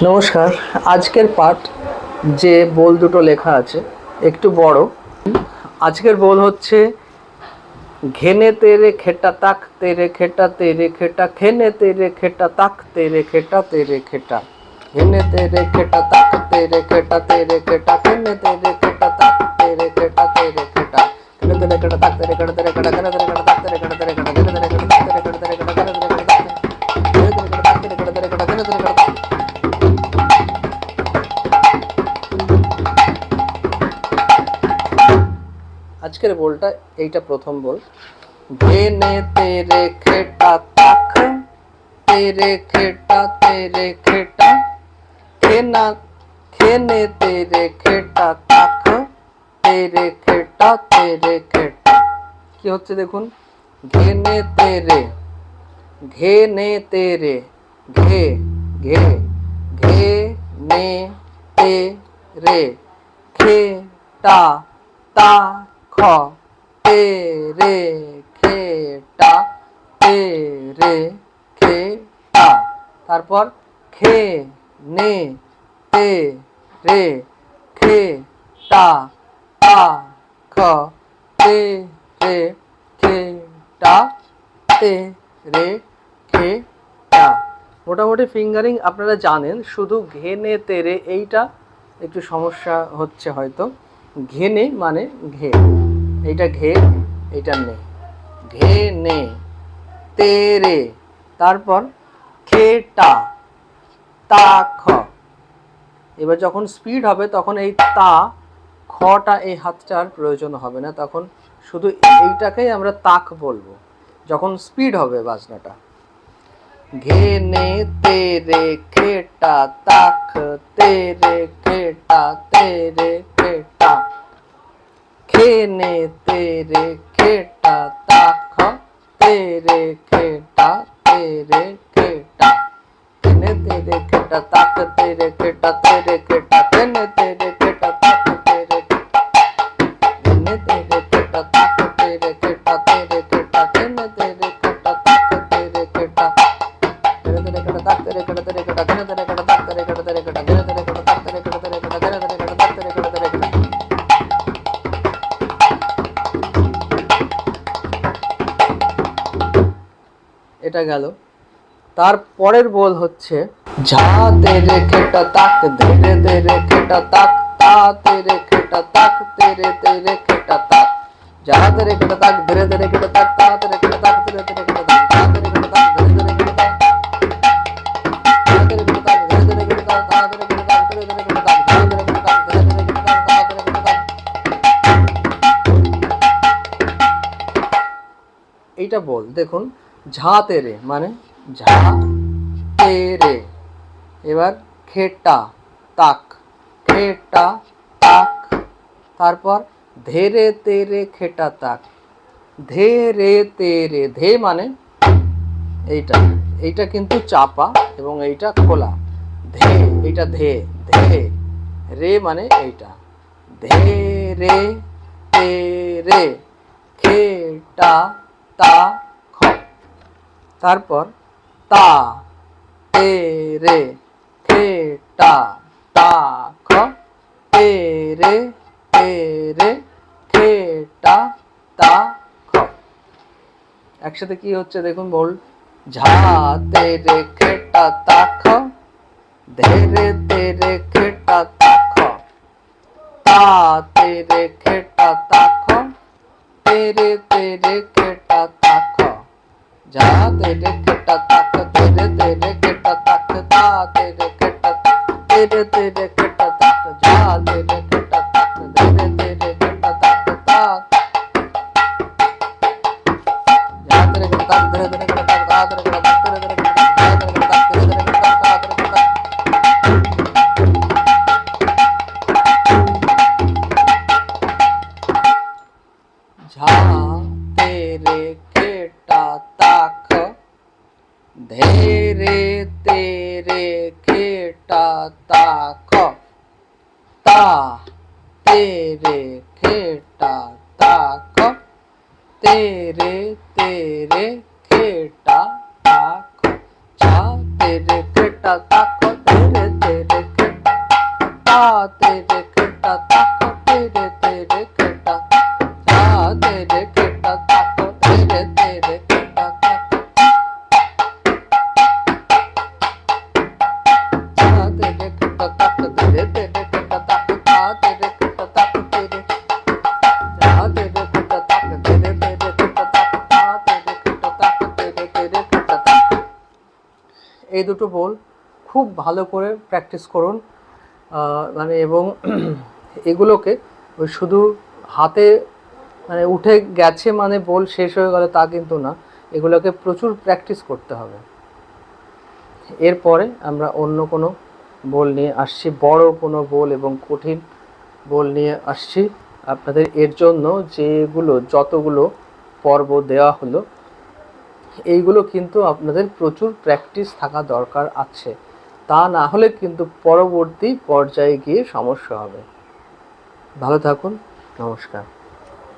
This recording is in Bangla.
নমস্কার। আজকের পাঠ যে বোল দুটো লেখা আছে একটু বড়। আজকের বোল হচ্ছে ঘেনে তেরে খেটা তাক তেরে খেটা তেরে খেটা ঘেনে তেরে খেটা তাক তেরে খেটা তেরে খেটা ঘেনে তেরে খেটা তাক তেরে খেটা তেরে খেটা ঘেনে তেরে খেটা তাক তেরে খেটা তেরে খেটা ঘেনে তেরে খেটা তাক তেরে খেটা তেরে খেটা ঘেনে তেরে খেটা তাক তেরে খেটা তেরে খেটা ঘেনে তেরে খেটা তাক তেরে খেটা তেরে খেটা ঘেনে তেরে খেটা তাক তেরে খেটা তেরে খেটা ঘেনে তেরে খেটা। আজকের বোলটা এইটা প্রথম বোল। ঘেনে তেরে খেটা তাক তেরে খেটা তেরে খেটা খেনা খেনে তেরে খেটা তাক তেরে খেটা তেরে খেটা। কি হচ্ছে দেখুন, ঘেনে তেরে ঘেনে তেরে ঘে ঘে ঘে নে তেরে খেটা তা খ তেরে খেটা তেরে খেটা। তারপর খে নে তেরে খেটা তা খ তেরে খেটা তেরে খেটা। মোটামুটি ফিঙ্গারিং আপনারা জানেন, শুধু ঘেনে তেরে এইটা একটু সমস্যা হচ্ছে হয়তো। ঘেনে মানে ঘে, এইটা ঘে এইটা নে, ঘে নে তেরে, তারপর খেটা তা খ। এবার যখন স্পিড হবে তখন এই তা খটা এই হাতটার প্রয়োজন হবে না, তখন শুধু এইটাকেই আমরা তাক বলবো যখন স্পিড হবে বাজনাটা। ঘেনে তেরে খেটা তাক তেরে খেটা তেরে খেটা খেনে তেরে খেটা তাক তেরে খেটা তেরে খেটা খেনে তেরে খেটা তাক তেরে খেটা তেরে খেটা খেনে তেরে খেটা তাক তেরে খেনে তেরে খেটা তাক তেরে খেটা তেরে খেটা খেনে তেরে খেটা তাক তেরে খেটা খেনে তেরে খেটা তাক তেরে খেটা তেরে খেটা খেনে তেরে খেটা তাক তেরে খেটা তেরে খেটা খেনে তেরে খেটা তাক তেরে খেটা তেরে খেটা খেনে তেরে খেটা তাক তেরে খেটা তেরে খেটা। এটা গেল। তার পরের বোল হচ্ছে ঝা তেরে খেটা তাক ধীরে ধীরে খেটা তাক তা তেরে খেটা তাক তেরে তেরে খেটা তাক যা তেরে খেটা তাক ধীরে ধীরে খেটা তাক তা তেরে খেটা তাক ধীরে ধীরে খেটা তাক যা তেরে খেটা তাক ধীরে ধীরে খেটা তাক যা তেরে খেটা তাক ধীরে ধীরে খেটা তাক তা তেরে খেটা তাক ধীরে ধীরে খেটা তাক যা তেরে খেটা তাক ধীরে ধীরে খেটা তাক তা তেরে খেটা তাক। এইটা বল দেখুন, ঝা তেরে মানে ঝা তেরে, এবার খেটা তাক খেটা তাক, তারপর ধেরে তেরে খেটা তাক ধেরে তেরে ধে মানে এইটা, এইটা কিন্তু চাপা এবং এইটা খোলা, ধে এইটা ধে ধে রে মানে এইটা ধেরে তেরে খেটা তা খ। তারপর তা তেরে খেটা তা খ তেরে তেরে খেটা তা খ। একসাথে কি হচ্ছে দেখুন, বল ঝা তেরে খেটা তা খ ধেরে তেরে খেটা তা খ তা তেরে খেটা তা খ তেরে তেরে খেটা তা খ যা তেরে খেটা তাক তেরে তেরে খেটা তাক তা তেরে খেটা তাক তেরে তেরে খেটা তাক যা তেরে খেটা তাক তেরে তেরে খেটা তাক তা যা তেরে খেটা তাক তেরে তেরে খেটা তাক তা তেরে খেটা তাক তেরে তেরে খেটা তাক যা তেরে খেটা তাক তেরে তেরে খেটা তাক তা তেরে খেটা। ঝা তেরে খেটা তাক ধেরে তেরে খেটা তাক তা তেরে খেটা তাক তেরে তেরে খেটা তাক যা তেরে খেটা তাক তেরে তেরে ता तेरे खेटा तक तेरे तेरे खेटा ता तेरे खेटा तक तेरे तेरे खेटा तक ता तेरे खेटा तक तेरे तेरे खेटा तक ता तेरे खेटा तक तेरे ता तेरे खेटा तक तेरे तेरे खेटा तक ता तेरे खेटा तक तेरे तेरे खेटा तक। এই দুটো বোল খুব ভালো করে প্র্যাকটিস করুন, মানে এবং এগুলোকে ওই শুধু হাতে মানে উঠে গেছে মানে বোল শেষ হয়ে গেল তা কিন্তু না, এগুলোকে প্রচুর প্র্যাকটিস করতে হবে। এরপরে আমরা অন্য কোনো বোল নিয়ে আসছি, বড় কোনো বোল এবং কঠিন বোল নিয়ে আসছি আপনাদের। এর জন্য যতগুলো পর্ব দেওয়া হলো এইগুলো কিন্তু আপনাদের প্রচুর প্র্যাকটিস থাকা দরকার আছে, তা না হলে কিন্তু পরবর্তী পর্যায়ে গিয়ে সমস্যা হবে। ভালো থাকুন, নমস্কার।